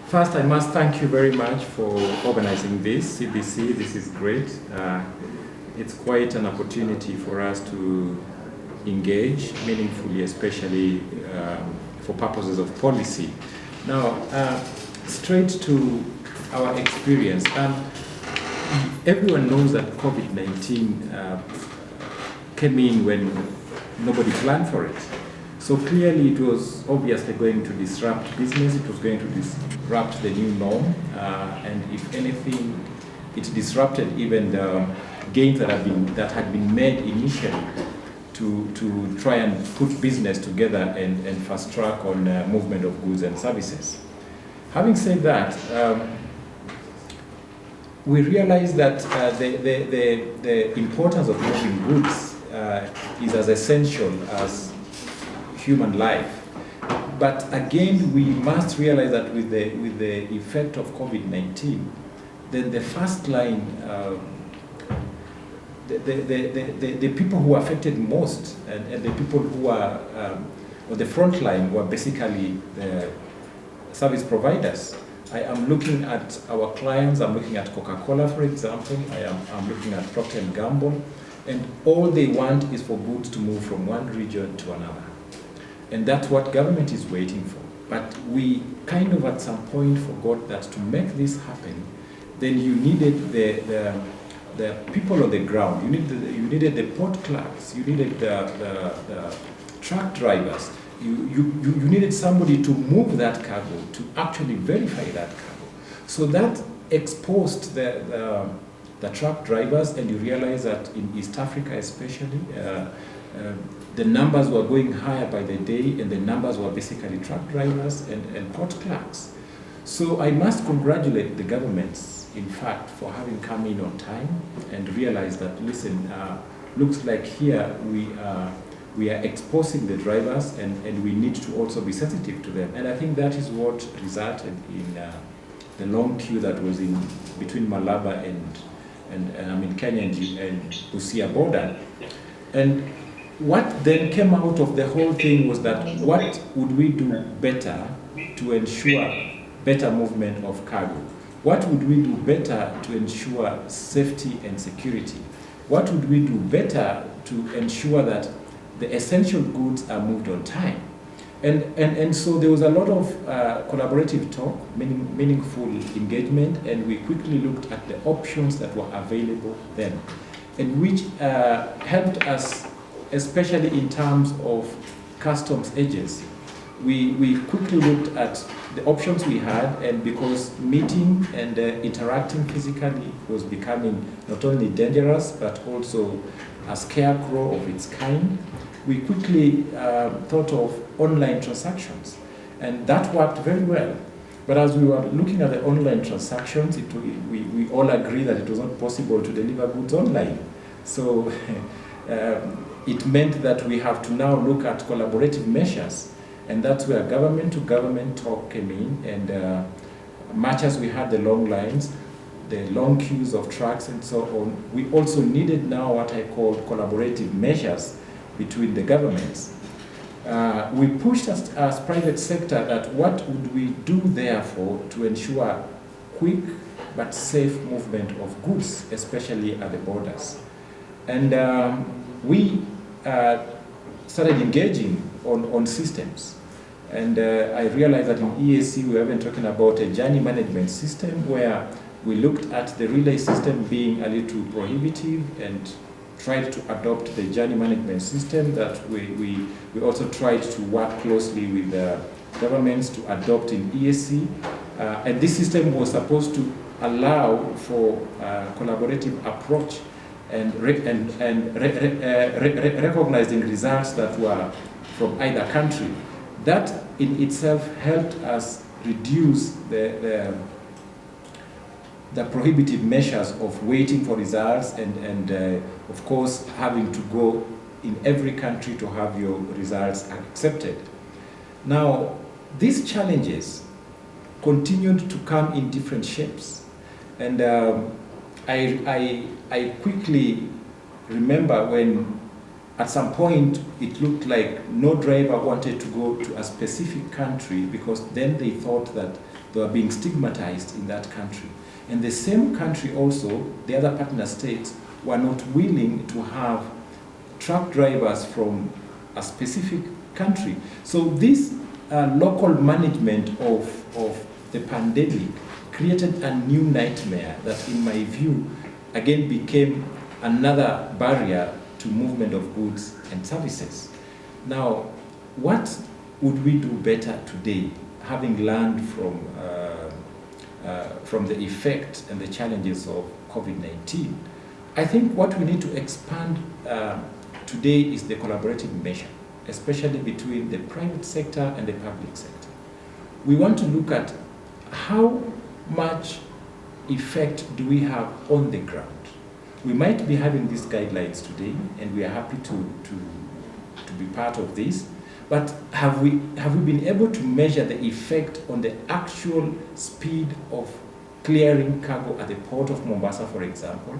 First, I must thank you very much for organizing this, CBC. This is great. It's quite an opportunity for us to engage meaningfully, especially for purposes of policy. Now, straight to our experience. Everyone knows that COVID-19 came in when nobody planned for it. So clearly it was obviously going to disrupt business, it was going to disrupt the new norm, and if anything, it disrupted even the gains that had been made initially to try and put business together and fast track on movement of goods and services. Having said that, we realize that the importance of moving goods is as essential as human life. But again, we must realize that with the effect of COVID-19, then the first line, the people who are affected most and the people who are on the front line were basically the service providers. I am looking at our clients, I'm looking at Coca-Cola, for example, I'm looking at Procter & Gamble, and all they want is for goods to move from one region to another. And that's what government is waiting for. But we kind of at some point forgot that to make this happen, then you needed the people on the ground, you needed the port clerks, you needed the truck drivers, you needed somebody to move that cargo, to actually verify that cargo. So that exposed the truck drivers, and you realize that in East Africa especially, the numbers were going higher by the day, and the numbers were basically truck drivers and port clerks. So I must congratulate the governments, in fact, for having come in on time and realized that, listen, looks like here we are exposing the drivers, and we need to also be sensitive to them. And I think that is what resulted in the long queue that was in between Malaba and Kenya and Busia border. And what then came out of the whole thing was that what would we do better to ensure better movement of cargo? What would we do better to ensure safety and security? What would we do better to ensure that the essential goods are moved on time? And so there was a lot of collaborative talk, meaningful engagement, and we quickly looked at the options that were available then, and which helped us, especially in terms of customs agency. We quickly looked at the options we had, and because meeting and interacting physically was becoming not only dangerous but also a scarecrow of its kind, we quickly thought of online transactions, and that worked very well. But as we were looking at the online transactions, we all agreed that it was not possible to deliver goods online. So it meant that we have to now look at collaborative measures, and that's where government-to-government talk came in, and much as we had the long lines, the long queues of trucks and so on, we also needed now what I call collaborative measures between the governments. We pushed as private sector that what would we do therefore to ensure quick but safe movement of goods, especially at the borders. And we started engaging on systems. And I realized that in EAC we have been talking about a journey management system where we looked at the relay system being a little prohibitive and tried to adopt the journey management system that we also tried to work closely with the governments to adopt in EAC. And this system was supposed to allow for collaborative approach and recognizing results that were from either country. That in itself helped us reduce the prohibitive measures of waiting for results and of course having to go in every country to have your results accepted. Now, these challenges continued to come in different shapes, and I quickly remember when at some point it looked like no driver wanted to go to a specific country because then they thought that they were being stigmatized in that country. And the same country also, the other partner states, were not willing to have truck drivers from a specific country. So this local management of the pandemic created a new nightmare that, in my view, again became another barrier to movement of goods and services. Now, what would we do better today, having learned from the effect and the challenges of COVID-19? I think what we need to expand today is the collaborative measure, especially between the private sector and the public sector. We want to look at how much effect do we have on the ground. We might be having these guidelines today, and we are happy to be part of this, but have we been able to measure the effect on the actual speed of clearing cargo at the port of Mombasa, for example?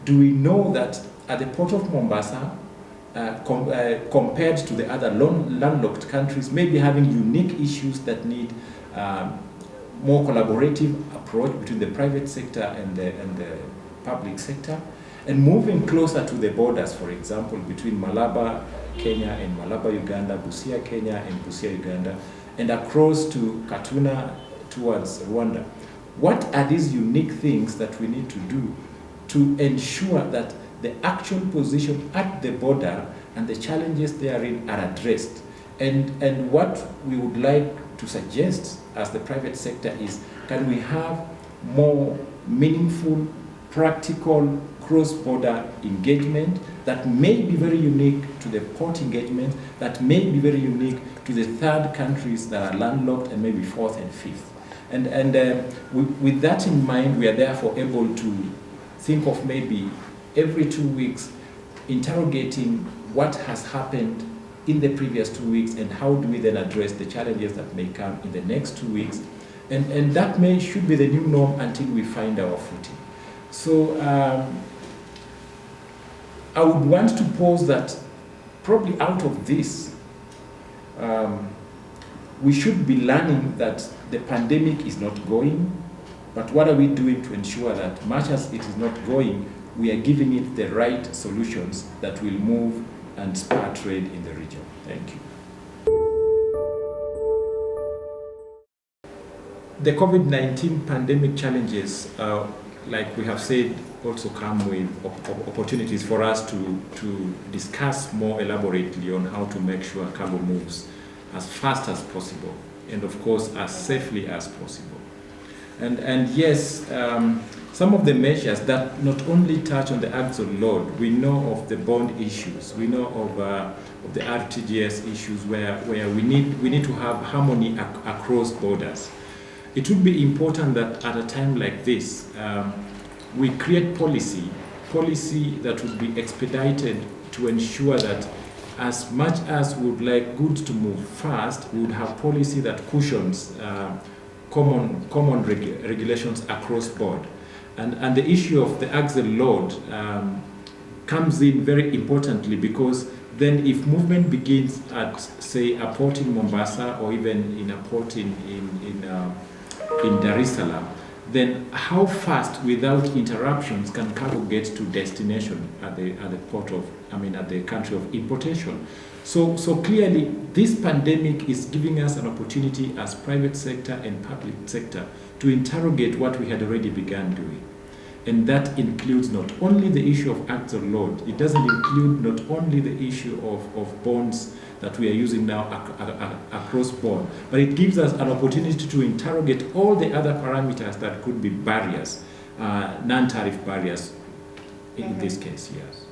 Do we know that at the port of Mombasa, compared to the other landlocked countries, maybe having unique issues that need more collaborative approach between the private sector and the public sector, and moving closer to the borders, for example, between Malaba, Kenya, and Malaba, Uganda, Busia, Kenya, and Busia, Uganda, and across to Katuna towards Rwanda? What are these unique things that we need to do to ensure that the actual position at the border and the challenges therein are addressed? And what we would like to suggest as the private sector is, can we have more meaningful, practical, cross-border engagement that may be very unique to the port engagement, that may be very unique to the third countries that are landlocked, and maybe fourth and fifth. And with that in mind, we are therefore able to think of maybe every 2 weeks interrogating what has happened in the previous 2 weeks, and how do we then address the challenges that may come in the next 2 weeks. And that should be the new norm until we find our footing. So I would want to pose that probably out of this, we should be learning that the pandemic is not going, but what are we doing to ensure that, much as it is not going, we are giving it the right solutions that will move and spur trade in the region. Thank you. The COVID-19 pandemic challenges, like we have said, also come with opportunities for us to discuss more elaborately on how to make sure cargo moves as fast as possible, and of course as safely as possible. And yes, some of the measures that not only touch on the axle load, we know of the bond issues, we know of the RTGS issues where we need to have harmony across borders. It would be important that at a time like this, we create policy that would be expedited to ensure that, as much as we would like goods to move fast, we would have policy that cushions common regulations across board. And the issue of the axle load comes in very importantly, because then if movement begins at, say, a port in Mombasa, or even in a port in Dar es Salaam, then how fast, without interruptions, can cargo get to destination at the port of, at the country of importation? So clearly, this pandemic is giving us an opportunity as private sector and public sector to interrogate what we had already begun doing. And that includes not only the issue of axle load, it doesn't include not only the issue of bonds that we are using now across board, but it gives us an opportunity to interrogate all the other parameters that could be barriers, non-tariff barriers in this case, yes.